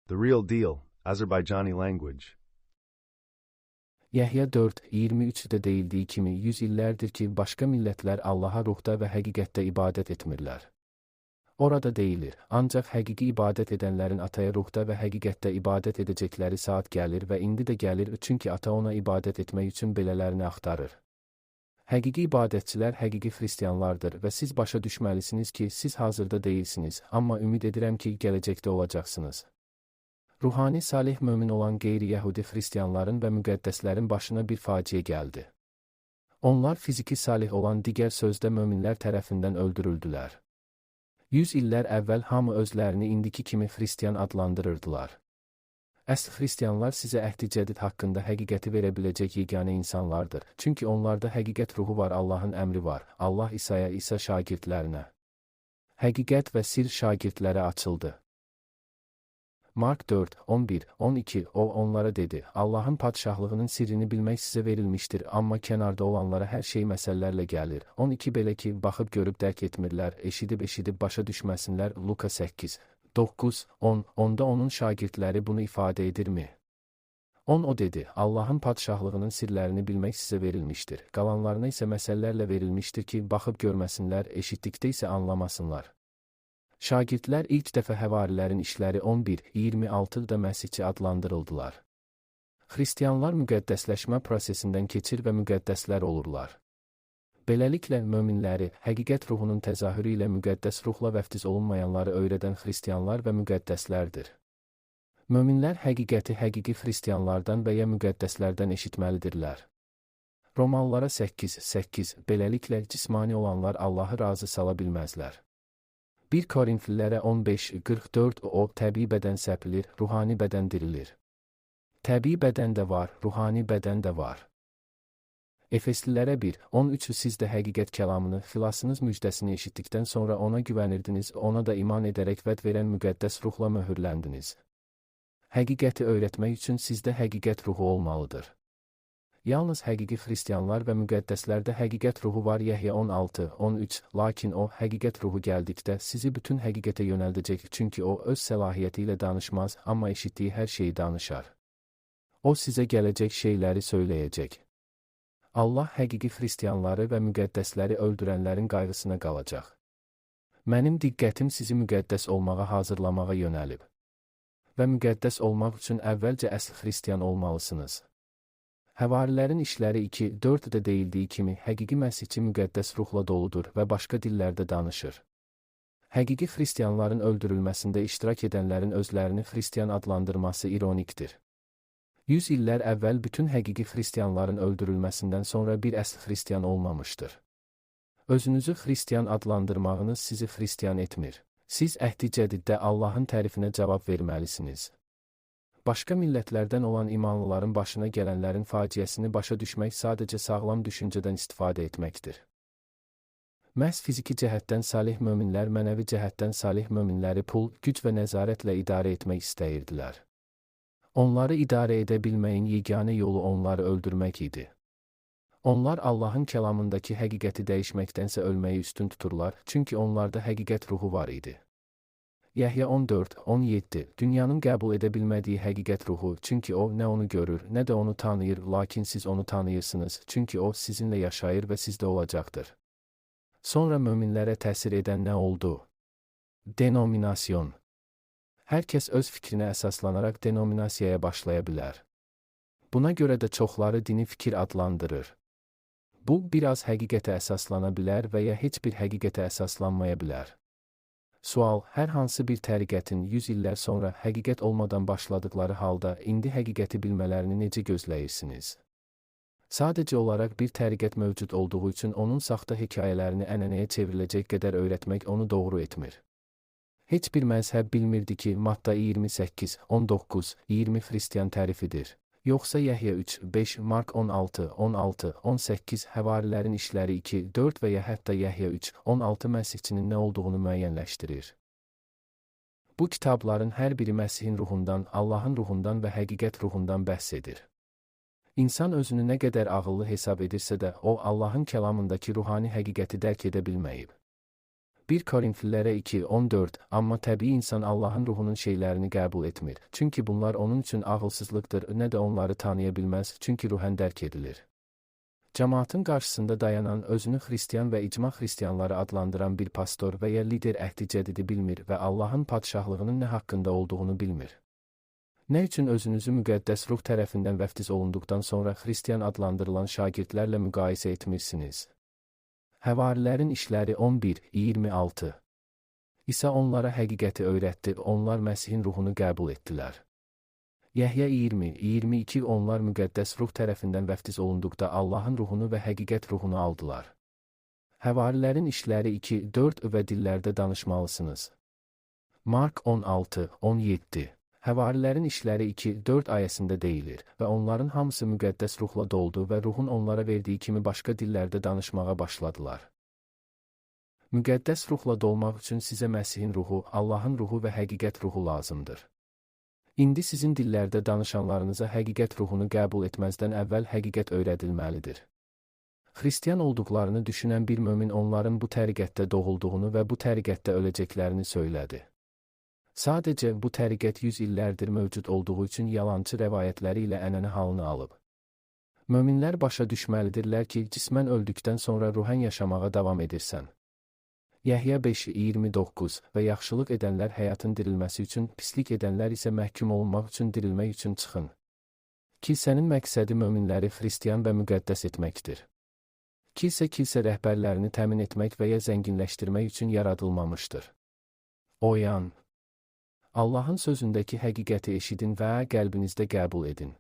The Real Deal, Azerbaijani Language. Yəhya 4:23-də deyildiyi kimi 100 illərdir ki, başqa millətlər Allaha ruhda və həqiqətdə ibadət etmirlər. Orada deyilir, ancaq həqiqi ibadət edənlərin ataya ruhda və həqiqətdə ibadət edəcəkləri saat gəlir və indi də gəlir çünki ata ona ibadət etmək üçün belələrini axtarır. Həqiqi ibadətçilər həqiqi xristianlardır və siz başa düşməlisiniz ki, siz hazırda deyilsiniz, amma ümid edirəm ki, gələcəkdə olacaqsınız. Ruhani salih mömin olan qeyri-yəhudi xristianların və müqəddəslərin başına bir faciə gəldi. Onlar fiziki salih olan digər sözdə möminlər tərəfindən öldürüldülər. 100 illər əvvəl hamı özlərini indiki kimi xristian adlandırırdılar. Əsl xristianlar sizə əhd-i cədid haqqında həqiqəti verə biləcək yeganə insanlardır. Çünki onlarda həqiqət ruhu var, Allahın əmri var. Allah İsa'ya, İsa şagirdlərinə. Həqiqət və sir şagirdlərə açıldı. Mark 4:11-12 O onlara dedi, Allahın padşahlığının sirrini bilmək sizə verilmişdir, amma kənarda olanlara hər şey məsələlərlə gəlir. 12 Belə ki, baxıb görüb dərk etmirlər, eşidib başa düşməsinlər. Luka 8:9-10 Onda onun şagirdləri bunu ifadə edirmi? O dedi, Allahın padşahlığının sirlərini bilmək sizə verilmişdir. Qalanlarına isə məsələlərlə verilmişdir ki, baxıb görməsinlər, eşitdikdə isə anlamasınlar. Şagirdlər ilk dəfə həvarilərin işləri 11:26-da Məsihçi adlandırıldılar. Xristianlar müqəddəsləşmə prosesindən keçir və müqəddəslər olurlar. Beləliklə, möminləri, həqiqət ruhunun təzahürü ilə müqəddəs ruhla vəftiz olunmayanları öyrədən xristianlar və müqəddəslərdir. Möminlər həqiqəti həqiqi xristianlardan və ya müqəddəslərdən eşitməlidirlər. Romalılara 8:8 Beləliklə, cismani olanlar Allahı razı sala bilməzlər. 1 Korinflilərə 15:44 O təbii bədən səpilir, ruhani bədən dirilir. Təbii bədən də var, ruhani bədən də var. Efeslilərə 1:13 Siz də həqiqət kəlamını, xilasınız müjdəsini eşitdikdən sonra ona güvənirdiniz, ona da iman edərək vəd verən müqəddəs ruhla möhürləndiniz. Həqiqəti öyrətmək üçün sizdə həqiqət ruhu olmalıdır. Yalnız həqiqi xristianlar və müqəddəslərdə həqiqət ruhu var. Yəhya 16:13 Lakin o, həqiqət ruhu gəldikdə sizi bütün həqiqətə yönəldəcək, çünki o öz səlahiyyəti ilə danışmaz, amma eşitdiyi hər şeyi danışar. O sizə gələcək şeyləri söyləyəcək. Allah həqiqi xristianları və müqəddəsləri öldürənlərin qayğısına qalacaq. Mənim diqqətim sizi müqəddəs olmağa hazırlamağa yönəlib. Və müqəddəs olmaq üçün əvvəlcə əsl xristian olmalısınız. Həvarilərin işləri 2:4-də deyildiyi kimi, həqiqi Məsihçi müqəddəs ruhla doludur və başqa dillərdə danışır. Həqiqi xristianların öldürülməsində iştirak edənlərin özlərini xristian adlandırması ironikdir. 100 illər əvvəl bütün həqiqi xristianların öldürülməsindən sonra bir əsl xristian olmamışdır. Özünüzü xristian adlandırmağınız sizi xristian etmir. Siz əhd-i cədiddə Allahın tərifinə cavab verməlisiniz. Başqa millətlərdən olan imanlıların başına gələnlərin faciəsini başa düşmək sadəcə sağlam düşüncədən istifadə etməkdir. Məhz fiziki cəhətdən salih möminlər mənəvi cəhətdən salih möminləri pul, güc və nəzarətlə idarə etmək istəyirdilər. Onları idarə edə bilməyin yeganə yolu onları öldürmək idi. Onlar Allahın kəlamındakı həqiqəti dəyişməkdənsə ölməyi üstün tuturlar, çünki onlarda həqiqət ruhu var idi. Yəhya 14:17 Dünyanın qəbul edə bilmədiyi həqiqət ruhu, çünki o nə onu görür, nə də onu tanıyır, lakin siz onu tanıyırsınız, çünki o sizinlə yaşayır və sizdə olacaqdır. Sonra möminlərə təsir edən nə oldu? Denominasyon. Hər kəs öz fikrinə əsaslanaraq denominasiyaya başlaya bilər. Buna görə də çoxları dini fikir adlandırır. Bu, biraz həqiqətə əsaslana bilər və ya heç bir həqiqətə əsaslanmaya bilər. Sual, hər hansı bir təriqətin 100 illər sonra həqiqət olmadan başladıkları halda indi həqiqəti bilmələrini necə gözləyirsiniz? Sadəcə olaraq bir təriqət mövcud olduğu üçün onun saxta hekayələrini ənənəyə çevriləcək qədər öyrətmək onu doğru etmir. Heç bir məzhəb bilmirdi ki, Matta 28:19-20 xristian tərifidir. Yoxsa Yəhya 3:5, Mark 16:18, Həvarilərin işləri 2:4 və ya hətta Yəhya 3:16 Məsihçinin nə olduğunu müəyyənləşdirir. Bu kitabların hər biri Məsihin ruhundan, Allahın ruhundan və həqiqət ruhundan bəhs edir. İnsan özünü nə qədər ağıllı hesab edirsə də, o, Allahın kəlamındakı ruhani həqiqəti dərk edə bilməyib. 1 Korinfillərə 2:14 Amma təbii insan Allahın ruhunun şeylərini qəbul etmir. Çünki bunlar onun üçün ağılsızlıqdır, nə də onları tanıya bilməz, çünki ruhən dərk edilir. Cəmaatın qarşısında dayanan, özünü xristian və icma xristianları adlandıran bir pastor və ya lider əhdi cədidi bilmir və Allahın padşahlığının nə haqqında olduğunu bilmir. Nə üçün özünüzü müqəddəs ruh tərəfindən vəftiz olunduqdan sonra xristian adlandırılan şagirdlərlə müqayisə etmirsiniz? Həvarilərin işləri 11:26 İsa onlara həqiqəti öyrətdi, onlar Məsihin ruhunu qəbul etdilər. Yəhya 20:22 Onlar müqəddəs ruh tərəfindən vəftiz olunduqda Allahın ruhunu və həqiqət ruhunu aldılar. Həvarilərin işləri 2:4 və dillərdə danışmalısınız. Mark 16:17 Həvarilərin işləri 2:4 ayəsində deyilir və onların hamısı müqəddəs ruhla doldu və ruhun onlara verdiyi kimi başqa dillərdə danışmağa başladılar. Müqəddəs ruhla dolmaq üçün sizə Məsihin ruhu, Allahın ruhu və həqiqət ruhu lazımdır. İndi sizin dillərdə danışanlarınıza həqiqət ruhunu qəbul etməzdən əvvəl həqiqət öyrədilməlidir. Xristian olduqlarını düşünən bir mömin onların bu təriqətdə doğulduğunu və bu təriqətdə öləcəklərini söylədi. Sadəcə bu təriqət 100 illərdir mövcud olduğu üçün yalançı rəvayətləri ilə ənənə halını alıb. Möminlər başa düşməlidirlər ki, cismən öldükdən sonra ruhən yaşamağa davam edirsən. Yəhya 5:29 və yaxşılıq edənlər həyatın dirilməsi üçün, pislik edənlər isə məhkum olunmaq üçün dirilmək üçün çıxın. Kilsənin məqsədi möminləri xristian və müqəddəs etməkdir. Kilsə rəhbərlərini təmin etmək və ya zənginləşdirmək üçün yaradılmamışdır. Oyan! Allahın sözündəki həqiqəti eşidin və qəlbinizdə qəbul edin.